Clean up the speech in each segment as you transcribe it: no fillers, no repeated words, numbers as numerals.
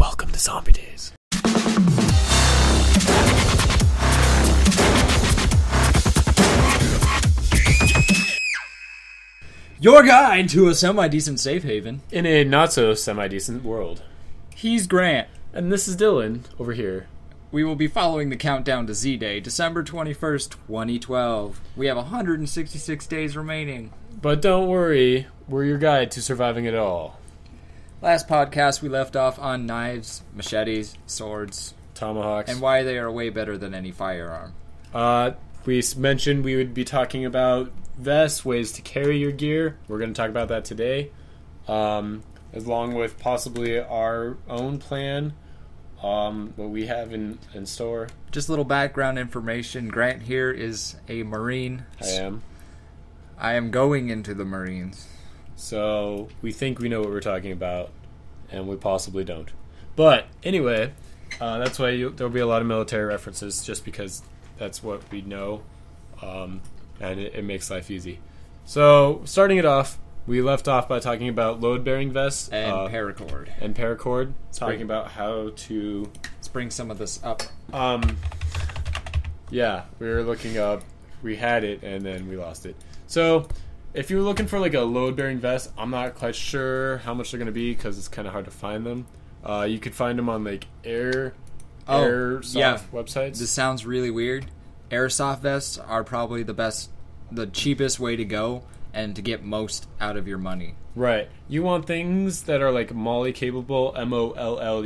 Welcome to Zombie Days. Your guide to a semi-decent safe haven. In a not-so-semi-decent world. He's Grant. And this is Dylan, over here. We will be following the countdown to Z-Day, December 21st, 2012. We have 166 days remaining. But don't worry, we're your guide to surviving it all. Last podcast, we left off on knives, machetes, swords, Tomahawks. and why they are way better than any firearm. We mentioned we would be talking about vests, ways to carry your gear. We're going to talk about that today. Along with possibly our own plan, what we have in store. Just a little background information. Grant here is a Marine. I am going into the Marines. So we think we know what we're talking about, and we possibly don't. But anyway, that's why there'll be a lot of military references, just because that's what we know, and it makes life easy. So starting it off, we left off by talking about load-bearing vests And paracord. Talking about how to... Let's bring some of this up. Yeah, we were looking up. We had it, and then we lost it. So... if you're looking for like a load-bearing vest, I'm not quite sure how much they're going to be because it's kind of hard to find them. You could find them on like Airsoft websites. This sounds really weird. Airsoft vests are probably the cheapest way to go and to get most out of your money. Right. You want things that are like MOLLE capable, MOLLE.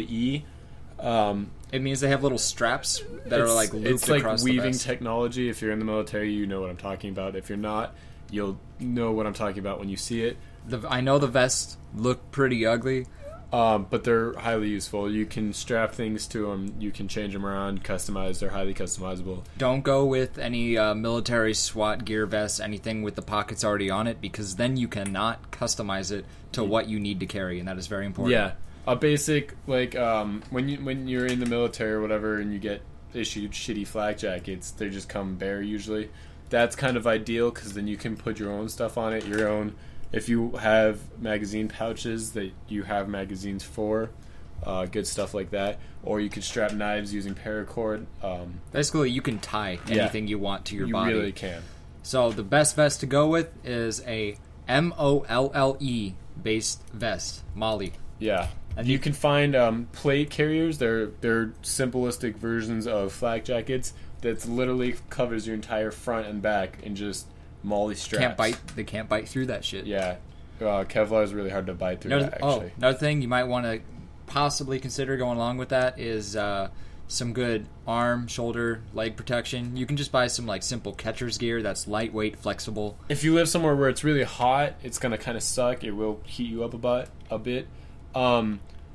It means they have little straps that are like looped across like weaving the vest. technology. If you're in the military, you know what I'm talking about. If you're not, you'll know what I'm talking about when you see it. I know the vests look pretty ugly. But they're highly useful. You can strap things to them. You can change them around, customize. They're highly customizable. Don't go with any military SWAT gear vests, anything with the pockets already on it, because then you cannot customize it to what you need to carry, and that is very important. Yeah. A basic, like, when you're in the military or whatever and you get issued shitty flak jackets, they just come bare usually. That's kind of ideal because then you can put your own stuff on it, your own. If you have magazine pouches that you have magazines for, good stuff like that. Or you can strap knives using paracord. Basically, you can tie anything you want to your body. You really can. So the best vest to go with is a MOLLE based vest, MOLLE. Yeah. And you can find plate carriers. They're simplistic versions of flak jackets that literally covers your entire front and back in just MOLLE straps. They can't bite through that shit. Yeah. Kevlar is really hard to bite through that, actually. Another thing you might want to possibly consider going along with that is some good arm, shoulder, leg protection. You can just buy some like simple catcher's gear that's lightweight, flexible. If you live somewhere where it's really hot, it's going to kind of suck. It will heat you up a bit.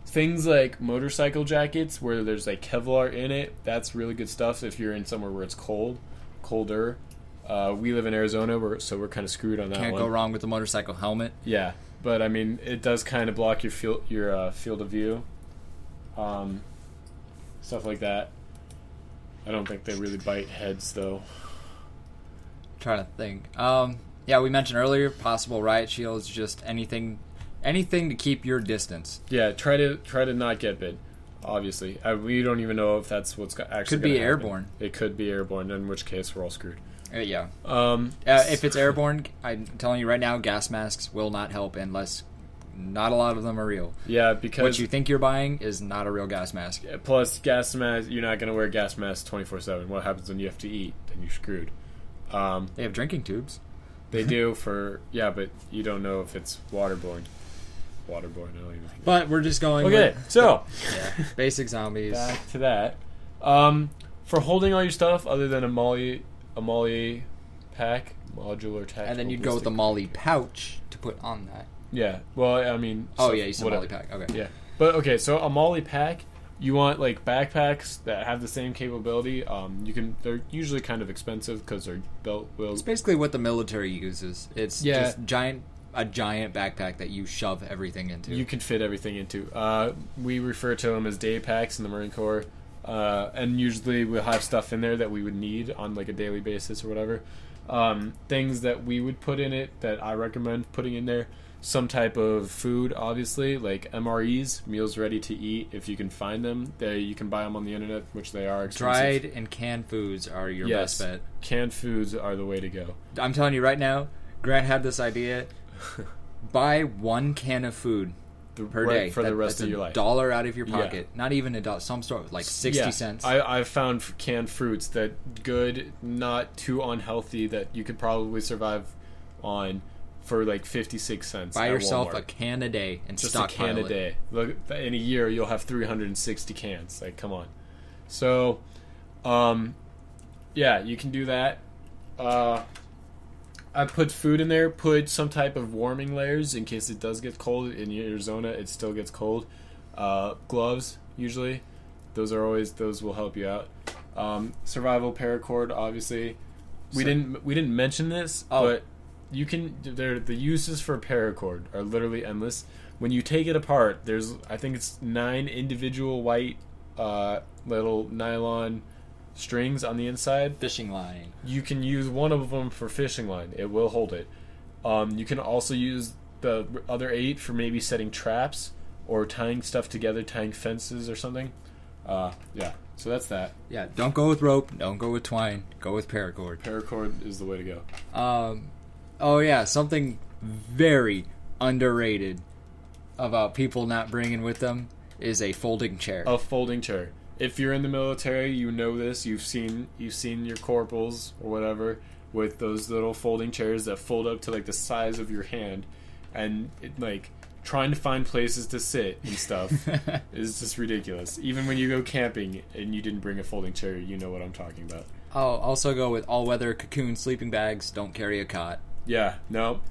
Things like motorcycle jackets where there's like Kevlar in it, that's really good stuff if you're in somewhere where it's colder. We live in Arizona, so we're kind of screwed on that one. Can't go wrong with the motorcycle helmet. Yeah, but I mean, it does kind of block your field of view. Stuff like that. I don't think they really bite heads, though. Trying to think. Yeah, we mentioned earlier, possible riot shields, just anything to keep your distance. Yeah, try to not get bit. Obviously, we don't even know if that's what's actually could be happen. airborne. It could be airborne, in which case we're all screwed. Yeah. If it's airborne, I'm telling you right now, gas masks will not help unless not a lot of them are real. Yeah, because what you think you're buying is not a real gas mask. Plus, gas mask, you're not going to wear gas masks 24/7. What happens when you have to eat? Then you're screwed. They have drinking tubes. They do but you don't know if it's waterborne. I don't even think. But we're just going. Okay, basic zombies. Back to that. For holding all your stuff, other than a MOLLE pack, modular tactical. And then you'd go with the MOLLE pouch to put on that. Yeah. Well, I mean. You said MOLLE pack. Okay. Yeah. But okay, so a MOLLE pack, you want like backpacks that have the same capability. They're usually kind of expensive because they're belt wheels. It's basically what the military uses. It's just a giant backpack that you shove everything into. You can fit everything into. We refer to them as day packs in the Marine Corps. And usually we'll have stuff in there that we would need on like a daily basis or whatever. Things that we would put in it that I recommend putting in there. some type of food, obviously, like MREs, meals ready to eat, if you can find them. You can buy them on the internet, which they are expensive. Dried and canned foods are your best bet. Canned foods are the way to go. I'm telling you right now, Grant had this idea. Buy 1 can of food per day for the rest of your life. $1 out of your pocket. Not even $1. Some store like 60 cents. I've found canned fruits that good, not too unhealthy, that you could probably survive on for like 56 cents. Buy yourself Walmart. a can a day and just stockpile a can it. a day. Look, in a year you'll have 360 cans. Like, come on. So, yeah, you can do that. I put food in there. Put some type of warming layers in case it does get cold. In Arizona, it still gets cold. Gloves usually. Those will help you out. Survival paracord, obviously. We didn't mention this, but you can. The uses for paracord are literally endless. When you take it apart, I think it's 9 individual white little nylon strings on the inside. Fishing line. You can use one of them for fishing line. It will hold it. You can also use the other 8 for maybe setting traps or tying stuff together, tying fences or something. Yeah. So that's that. Yeah, don't go with rope. Don't go with twine. Go with paracord. Paracord is the way to go. Oh yeah, something very underrated about people not bringing with them is a folding chair. A folding chair. If you're in the military, you know this. You've seen your corporals or whatever with those little folding chairs that fold up to like the size of your hand, and trying to find places to sit and stuff is just ridiculous. Even when you go camping and you didn't bring a folding chair, you know what I'm talking about. I'll also go with all-weather cocoon sleeping bags. Don't carry a cot. Yeah, no.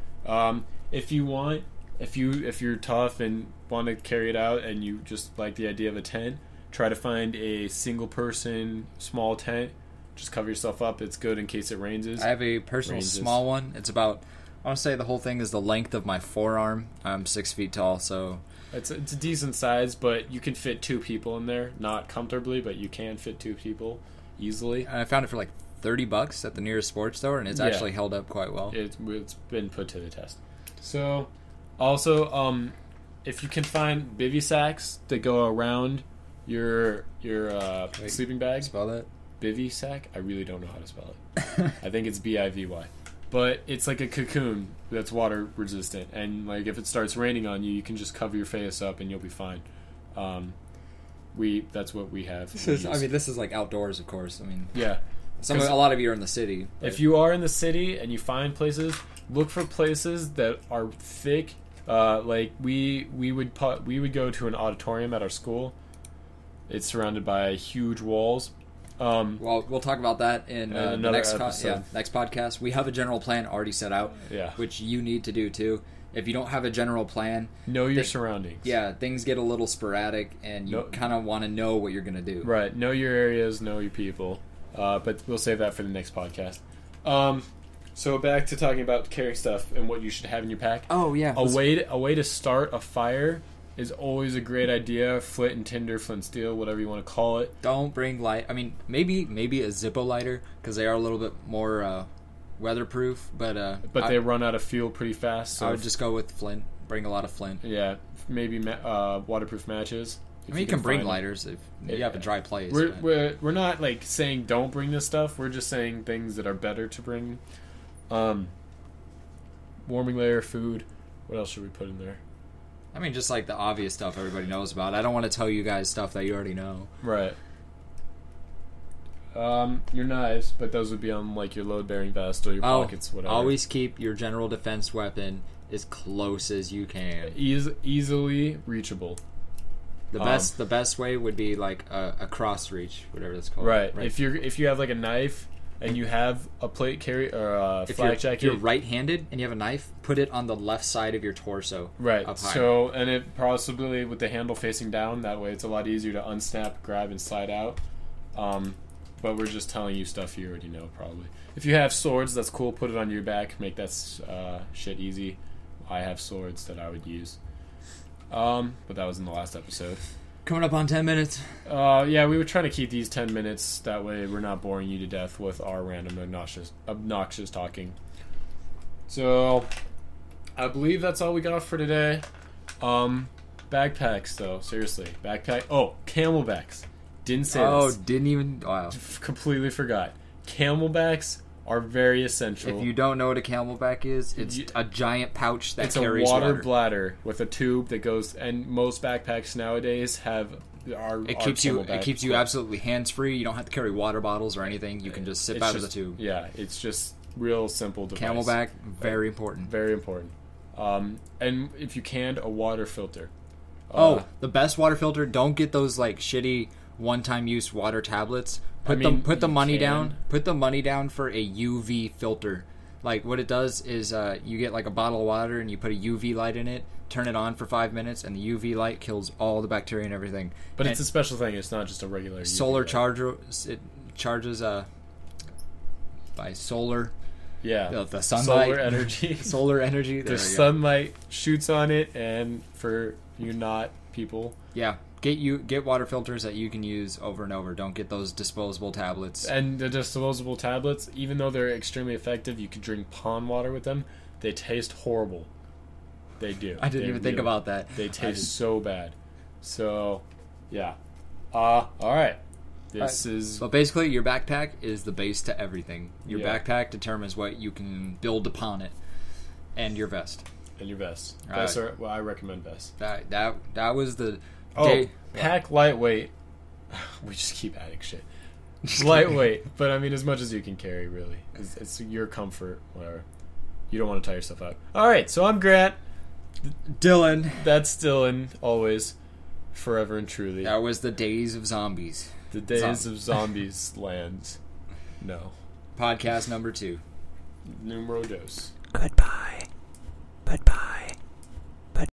If you're tough and want to carry it out and you just like the idea of a tent, try to find a single person small tent. Just cover yourself up. It's good in case it rains. I have a personal small one. It's about, I want to say the whole thing is the length of my forearm. I'm 6 feet tall, so it's a decent size, but you can fit 2 people in there. Not comfortably, but you can fit 2 people easily. And I found it for like $30 at the nearest sports store, and it's actually held up quite well. It's been put to the test. So, also, if you can find bivy sacks that go around your sleeping bag. Spell that? Bivy sack? I really don't know how to spell it. I think it's Bivy. But it's like a cocoon that's water resistant, and like if it starts raining on you, you can just cover your face up and you'll be fine. That's what we have. This is like outdoors, of course. I mean, yeah. A lot of you are in the city. If you are in the city and you find places, look for places that are thick. Like we would go to an auditorium at our school. It's surrounded by huge walls. Well, we'll talk about that in the next podcast. We have a general plan already set out, which you need to do too. If you don't have a general plan, know your surroundings. Yeah, things get a little sporadic, and you kind of want to know what you're going to do. Right, know your areas, know your people. But we'll save that for the next podcast. So back to talking about carrying stuff and what you should have in your pack. Oh yeah, a way to start a fire is always a great idea. Flint and tinder, flint and steel, whatever you want to call it. Don't bring light. I mean, maybe a Zippo lighter because they are a little bit more weatherproof. But they run out of fuel pretty fast. So I would just go with flint. Bring a lot of flint. Yeah, maybe waterproof matches. I mean, you can bring lighters if you have a dry place. We're not like saying don't bring this stuff. We're just saying things that are better to bring. Warming layer, food. What else should we put in there? I mean, just like the obvious stuff everybody knows about. I don't want to tell you guys stuff that you already know. Right. Your knives, but those would be on like your load-bearing vest or your pockets, whatever. Always keep your general defense weapon as close as you can. Easily reachable. The best way would be like a cross reach, whatever that's called. Right. If you have like a knife and you have a plate carry or a flak jacket. If you're right-handed and you have a knife, put it on the left side of your torso. Right. Up high. So, and it possibly with the handle facing down. That way, it's a lot easier to unsnap, grab, and slide out. But we're just telling you stuff you already know, probably. If you have swords, that's cool. Put it on your back. Make that shit easy. I have swords that I would use. But that was in the last episode. Coming up on 10 minutes. Yeah, we were trying to keep these 10 minutes. That way we're not boring you to death with our random obnoxious talking. So, I believe that's all we got for today. Backpacks, though. Seriously. Backpack. Oh, camelbacks. Didn't say this. Didn't even... Wow. Completely forgot. Camelbacks are very essential. If you don't know what a camelback is, it's a giant pouch that it's carries a water water. bladder with a tube that goes... And most backpacks nowadays have... It keeps you absolutely hands-free. You don't have to carry water bottles or anything. You can just sip out of the tube. Yeah, it's just real simple device. Camelback, very important. Very important. And if you can, a water filter. The best water filter. Don't get those like shitty one-time use water tablets. Put the money down for a UV filter. Like what it does is you get like a bottle of water and you put a UV light in it, turn it on for 5 minutes, and the UV light kills all the bacteria and everything. But it's a special thing. It's not just a regular UV solar light. charger. It charges by solar. Yeah, the sunlight, solar energy. Solar energy. The sunlight shoots on it, and for you not people, yeah, get water filters that you can use over and over. Don't get those disposable tablets. And the disposable tablets, even though they're extremely effective, you could drink pond water with them. They taste horrible. They do. I didn't even think about that. They taste so bad. So, yeah. All right. This is... But basically, your backpack is the base to everything. Your backpack determines what you can build upon it. And your vest. And your vest. Vests are... Well, I recommend vests. That was the... Pack lightweight. We just keep adding shit. Lightweight. But, I mean, as much as you can carry, really. It's your comfort, whatever. You don't want to tire yourself out. All right, so I'm Grant. Dylan. That's Dylan, always. Forever and truly. That was the days of zombies. The days of zombies lands. No. Podcast number 2. Numero dos.